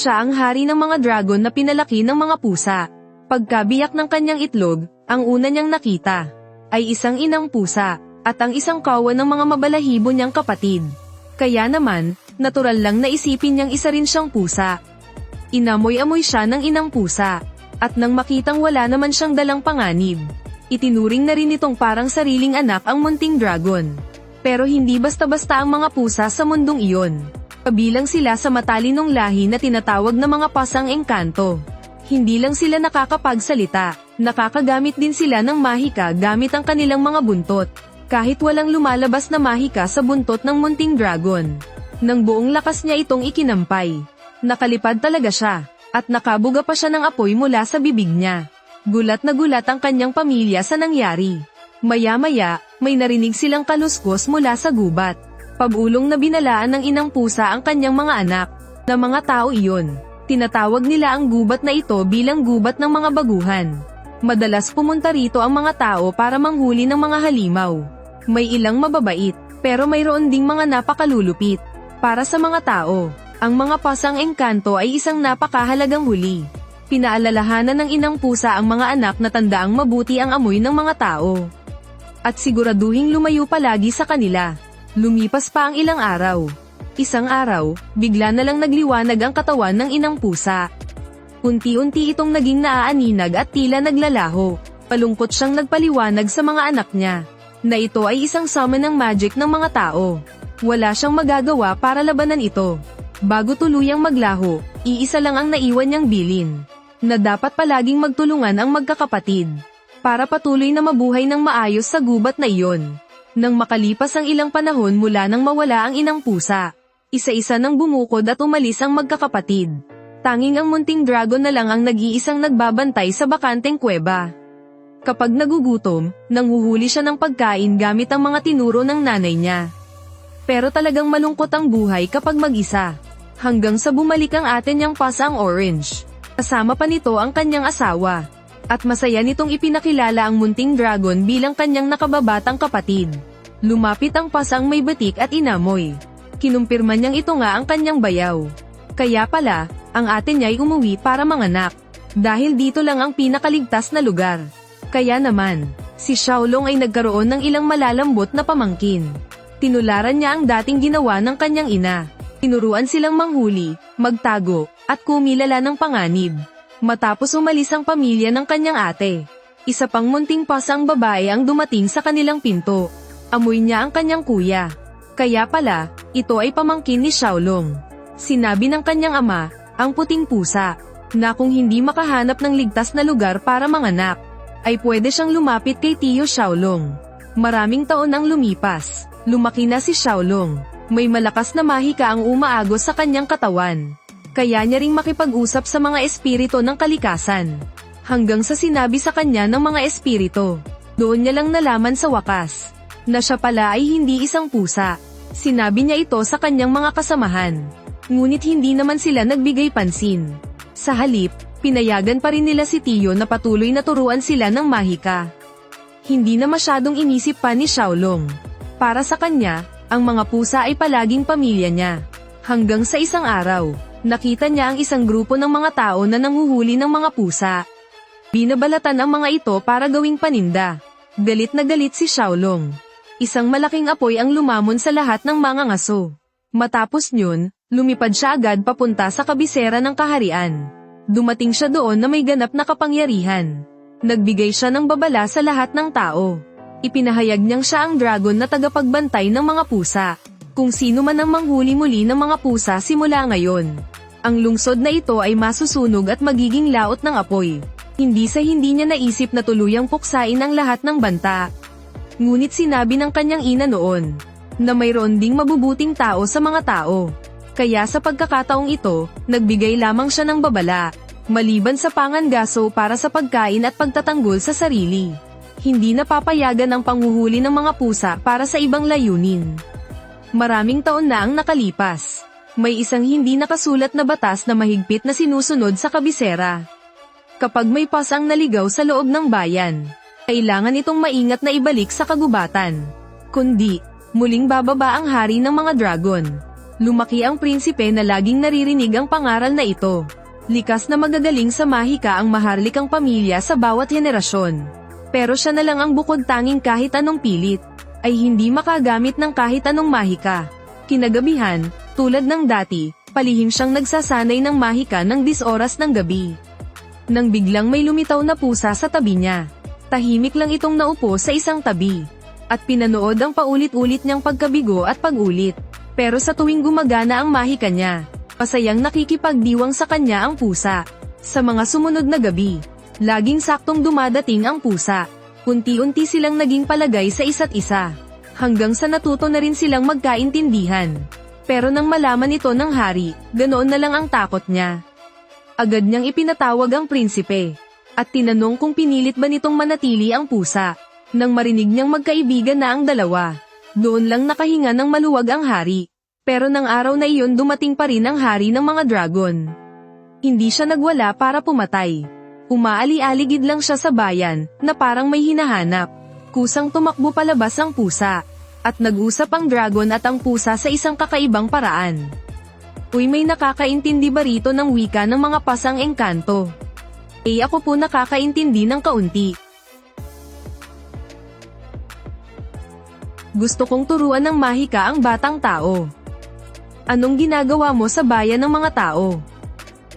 siya ang hari ng mga dragon na pinalaki ng mga pusa. Pagkabiyak ng kanyang itlog, ang una niyang nakita ay isang inang pusa, at ang isang kawan ng mga mabalahibo niyang kapatid. Kaya naman, natural lang na isipin niyang isa rin siyang pusa. Inamoy-amoy siya ng inang pusa, at nang makitang wala naman siyang dalang panganib, itinuring na rin itong parang sariling anak ang munting dragon. Pero hindi basta-basta ang mga pusa sa mundong iyon. Kabilang sila sa matalinong lahi na tinatawag na mga pasang engkanto. Hindi lang sila nakakapagsalita, nakakagamit din sila ng mahika gamit ang kanilang mga buntot. Kahit walang lumalabas na mahika sa buntot ng munting dragon. Nang buong lakas niya itong ikinampay. Nakalipad talaga siya, at nakabuga pa siya ng apoy mula sa bibig niya. Gulat na gulat ang kanyang pamilya sa nangyari. Maya-maya, may narinig silang kaluskos mula sa gubat. Pabulong na binalaan ng inang pusa ang kanyang mga anak, na mga tao iyon. Tinatawag nila ang gubat na ito bilang gubat ng mga baguhan. Madalas pumunta rito ang mga tao para manghuli ng mga halimaw. May ilang mababait, pero mayroon ding mga napakalulupit. Para sa mga tao, ang mga pasang engkanto ay isang napakahalagang huli. Pinaalalahanan ng inang pusa ang mga anak na tandaang mabuti ang amoy ng mga tao. At siguraduhing lumayo palagi sa kanila. Lumipas pa ang ilang araw. Isang araw, bigla na lang nagliwanag ang katawan ng inang pusa. Unti-unti itong naging naaaninag at tila naglalaho. Palungkot siyang nagpaliwanag sa mga anak niya, na ito ay isang summon ng magic ng mga tao. Wala siyang magagawa para labanan ito. Bago tuluyang maglaho, iisa lang ang naiwan niyang bilin, na dapat palaging magtulungan ang magkakapatid, para patuloy na mabuhay ng maayos sa gubat na iyon. Nang makalipas ang ilang panahon mula nang mawala ang inang pusa, isa-isa nang bumukod at umalis ang magkakapatid. Tanging ang munting dragon na lang ang nag-iisang nagbabantay sa bakanteng kuweba. Kapag nagugutom, nanghuhuli siya ng pagkain gamit ang mga tinuro ng nanay niya. Pero talagang malungkot ang buhay kapag mag-isa. Hanggang sa bumalik ang ate niyang pasang orange. Kasama pa nito ang kanyang asawa. At masaya nitong ipinakilala ang munting dragon bilang kanyang nakababatang kapatid. Lumapit ang pasang may batik at inamoy. Kinumpirma niyang ito nga ang kanyang bayaw. Kaya pala, ang ate niya ay umuwi para manganak. Dahil dito lang ang pinakaligtas na lugar. Kaya naman, si Xiaolong ay nagkaroon ng ilang malalambot na pamangkin. Tinularan niya ang dating ginawa ng kanyang ina. Tinuruan silang manghuli, magtago, at kumilala ng panganib. Matapos umalis ang pamilya ng kanyang ate, isa pang munting pasang babae ang dumating sa kanilang pinto. Amoy niya ang kanyang kuya. Kaya pala, ito ay pamangkin ni Xiaolong. Sinabi ng kanyang ama, ang puting pusa, na kung hindi makahanap ng ligtas na lugar para manganak, ay pwede siyang lumapit kay Tiyo Xiaolong. Maraming taon ang lumipas, lumaki na si Xiaolong. May malakas na mahika ang umaagos sa kanyang katawan. Kaya niya ring makipag-usap sa mga espiritu ng kalikasan. Hanggang sa sinabi sa kanya ng mga espiritu, doon niya lang nalaman sa wakas, na siya pala ay hindi isang pusa. Sinabi niya ito sa kanyang mga kasamahan. Ngunit hindi naman sila nagbigay pansin. Sa halip, pinayagan pa rin nila si Tiyo na patuloy na turuan sila ng mahika. Hindi na masyadong inisip pa ni Xiaolong. Para sa kanya, ang mga pusa ay palaging pamilya niya. Hanggang sa isang araw, nakita niya ang isang grupo ng mga tao na nanghuhuli ng mga pusa. Binabalatan ang mga ito para gawing paninda. Galit na galit si Xiaolong. Isang malaking apoy ang lumamon sa lahat ng mga ngaso. Matapos yun, lumipad siya agad papunta sa kabisera ng kaharian. Dumating siya doon na may ganap na kapangyarihan. Nagbigay siya ng babala sa lahat ng tao. Ipinahayag niyang siya ang dragon na tagapagbantay ng mga pusa. Kung sino man ang manghuli muli ng mga pusa simula ngayon, ang lungsod na ito ay masusunog at magiging laot ng apoy. Hindi niya naisip na tuluyang puksain ang lahat ng banta. Ngunit sinabi ng kanyang ina noon, na mayroon ding mabubuting tao sa mga tao. Kaya sa pagkakataong ito, nagbigay lamang siya ng babala, maliban sa pangangaso para sa pagkain at pagtatanggol sa sarili. Hindi napapayagan ang panghuhuli ng mga pusa para sa ibang layunin. Maraming taon na ang nakalipas. May isang hindi nakasulat na batas na mahigpit na sinusunod sa kabisera. Kapag may pasang naligaw sa loob ng bayan, kailangan itong maingat na ibalik sa kagubatan. Kundi, muling bababa ang hari ng mga dragon. Lumaki ang prinsipe na laging naririnig ang pangaral na ito. Likas na magagaling sa mahika ang maharlikang pamilya sa bawat henerasyon. Pero siya na lang ang bukod tanging kahit anong pilit, ay hindi makagamit ng kahit anong mahika. Kinagabihan, tulad ng dati, palihim siyang nagsasanay ng mahika ng 10 oras ng gabi. Nang biglang may lumitaw na pusa sa tabi niya. Tahimik lang itong naupo sa isang tabi. At pinanood ang paulit-ulit niyang pagkabigo at pag-ulit. Pero sa tuwing gumagana ang mahika niya, masayang nakikipagdiwang sa kanya ang pusa. Sa mga sumunod na gabi, laging saktong dumadating ang pusa. Unti-unti silang naging palagay sa isa't isa. Hanggang sa natuto na rin silang magkaintindihan. Pero nang malaman ito ng hari, ganoon na lang ang takot niya. Agad niyang ipinatawag ang prinsipe. At tinanong kung pinilit ba nitong manatili ang pusa. Nang marinig niyang magkaibigan na ang dalawa, doon lang nakahinga ng maluwag ang hari. Pero nang araw na iyon dumating pa rin ang hari ng mga dragon. Hindi siya nagwala para pumatay. Umaali-aligid lang siya sa bayan, na parang may hinahanap. Kusang tumakbo palabas ang pusa. At nag-usap ang dragon at ang pusa sa isang kakaibang paraan. Uy, may nakakaintindi ba rito ng wika ng mga pasang engkanto? Ako po nakakaintindi ng kaunti. Gusto kong turuan ng mahika ang batang tao. Anong ginagawa mo sa bayan ng mga tao?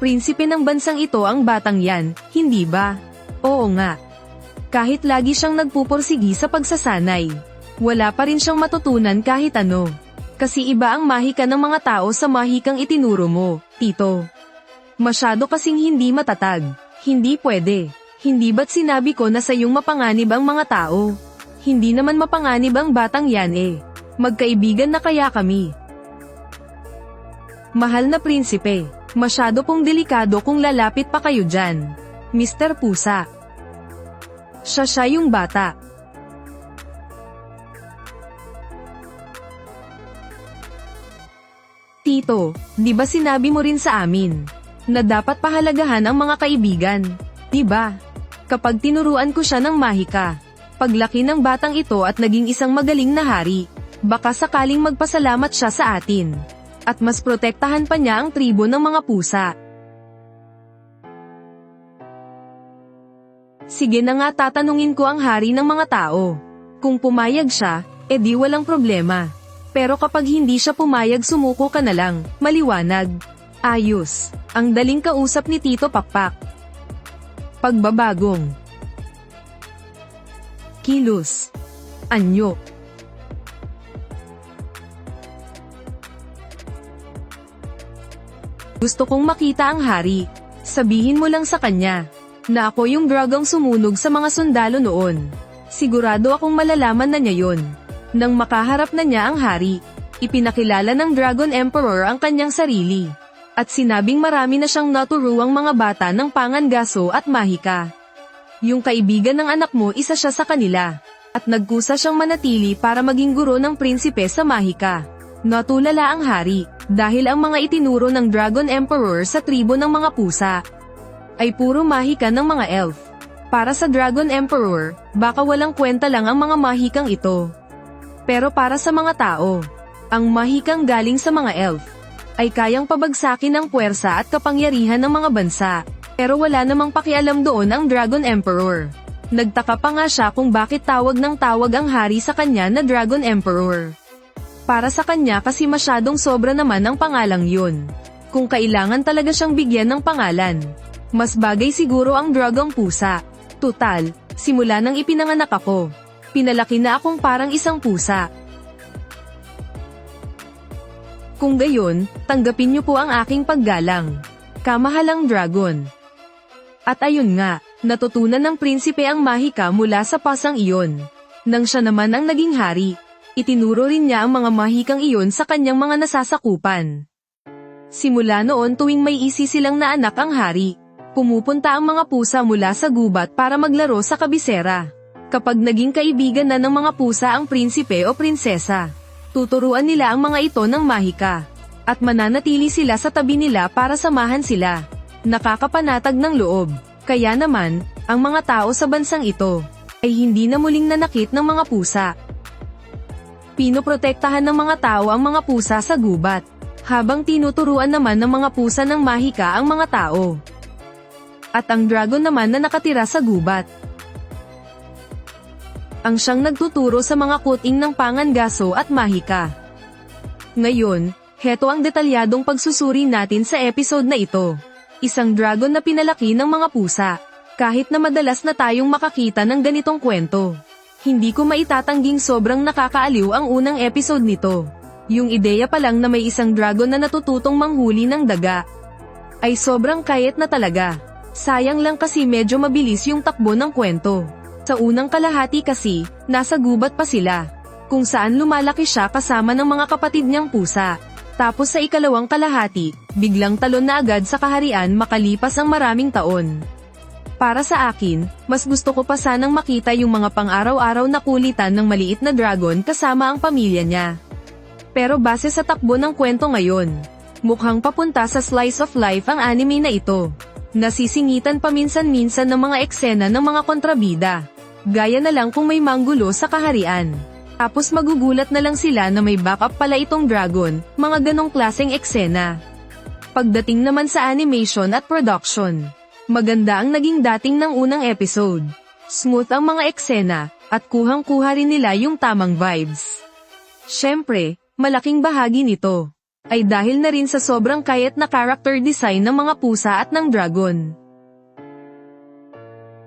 Prinsipe ng bansang ito ang batang yan, hindi ba? Oo nga. Kahit lagi siyang nagpupursigi sa pagsasanay, wala pa rin siyang matutunan kahit ano. Kasi iba ang mahika ng mga tao sa mahikang itinuro mo, tito. Masyado kasing hindi matatag. Hindi pwede. Hindi ba't sinabi ko na sa iyong mapanganib ang mga tao? Hindi naman mapanganib ang batang yan eh. Magkaibigan na kaya kami. Mahal na prinsipe, masyado pong delikado kung lalapit pa kayo dyan. Mr. Pusa. Siya yung bata. Tito, di ba sinabi mo rin sa amin na dapat pahalagahan ang mga kaibigan, di ba? Kapag tinuruan ko siya ng mahika, paglaki ng batang ito at naging isang magaling na hari, baka sakaling magpasalamat siya sa atin. At mas protektahan pa niya ang tribo ng mga pusa. Sige na nga, tatanungin ko ang hari ng mga tao. Kung pumayag siya, edi walang problema. Pero kapag hindi siya pumayag, sumuko ka na lang, maliwanag. Ayos. Ang daling kausap ni Tito Pakpak. Pagbabagong kilos. Anyo. Gusto kong makita ang hari. Sabihin mo lang sa kanya na ako yung dragang sumunog sa mga sundalo noon. Sigurado akong malalaman na niya yon. Nang makaharap na niya ang hari, ipinakilala ng Dragon Emperor ang kanyang sarili. At sinabing marami na siyang naturuang mga bata ng pangangaso at mahika. Yung kaibigan ng anak mo, isa siya sa kanila. At nagkusa siyang manatili para maging guro ng prinsipe sa mahika. Natulala ang hari, dahil ang mga itinuro ng Dragon Emperor sa tribo ng mga pusa ay puro mahika ng mga elf. Para sa Dragon Emperor, baka walang kwenta lang ang mga mahikang ito. Pero para sa mga tao, ang mahikang galing sa mga elf ay kayang pabagsakin ang puwersa at kapangyarihan ng mga bansa. Pero wala namang pakialam doon ang Dragon Emperor. Nagtaka pa nga siya kung bakit tawag ng tawag ang hari sa kanya na Dragon Emperor. Para sa kanya kasi masyadong sobra naman ang pangalang yun. Kung kailangan talaga siyang bigyan ng pangalan, mas bagay siguro ang Dragon Pusa. Tutal, simula nang ipinanganak ako, pinalaki na akong parang isang pusa. Kung gayon, tanggapin niyo po ang aking paggalang. Kamahalang dragon. At ayun nga, natutunan ng prinsipe ang mahika mula sa pasang iyon. Nang siya naman ang naging hari, itinuro rin niya ang mga mahikang iyon sa kanyang mga nasasakupan. Simula noon tuwing may isi silang na anak ang hari, pumupunta ang mga pusa mula sa gubat para maglaro sa kabisera. Kapag naging kaibigan na ng mga pusa ang prinsipe o prinsesa, tuturuan nila ang mga ito ng mahika. At mananatili sila sa tabi nila para samahan sila. Nakakapanatag ng loob. Kaya naman, ang mga tao sa bansang ito ay hindi na muling nanakit ng mga pusa. Pinoprotektahan ng mga tao ang mga pusa sa gubat. habang tinuturuan naman ng mga pusa ng mahika ang mga tao. At ang dragon naman na nakatira sa gubat ang siyang nagtuturo sa mga kuting ng pangangaso at mahika. Ngayon, heto ang detalyadong pagsusuri natin sa episode na ito. Isang dragon na pinalaki ng mga pusa. Kahit na madalas na tayong makakita ng ganitong kwento, hindi ko maitatangging sobrang nakakaaliw ang unang episode nito. Yung ideya pa lang na may isang dragon na natututong manghuli ng daga ay sobrang kayat na talaga. Sayang lang kasi medyo mabilis yung takbo ng kwento. Sa unang kalahati kasi, nasa gubat pa sila, kung saan lumalaki siya kasama ng mga kapatid niyang pusa. Tapos sa ikalawang kalahati, biglang talon na agad sa kaharian makalipas ang maraming taon. Para sa akin, mas gusto ko pa sanang makita yung mga pang-araw-araw na kulitan ng maliit na dragon kasama ang pamilya niya. Pero base sa takbo ng kwento ngayon, mukhang papunta sa slice of life ang anime na ito. Nasisingitan paminsan-minsan ng mga eksena ng mga kontrabida. Gaya na lang kung may manggulo sa kaharian. Tapos magugulat na lang sila na may backup pala itong dragon, mga ganong klaseng eksena. Pagdating naman sa animation at production, maganda ang naging dating ng unang episode. Smooth ang mga eksena, at kuhang-kuha rin nila yung tamang vibes. Syempre, malaking bahagi nito ay dahil na rin sa sobrang kayat na character design ng mga pusa at ng dragon.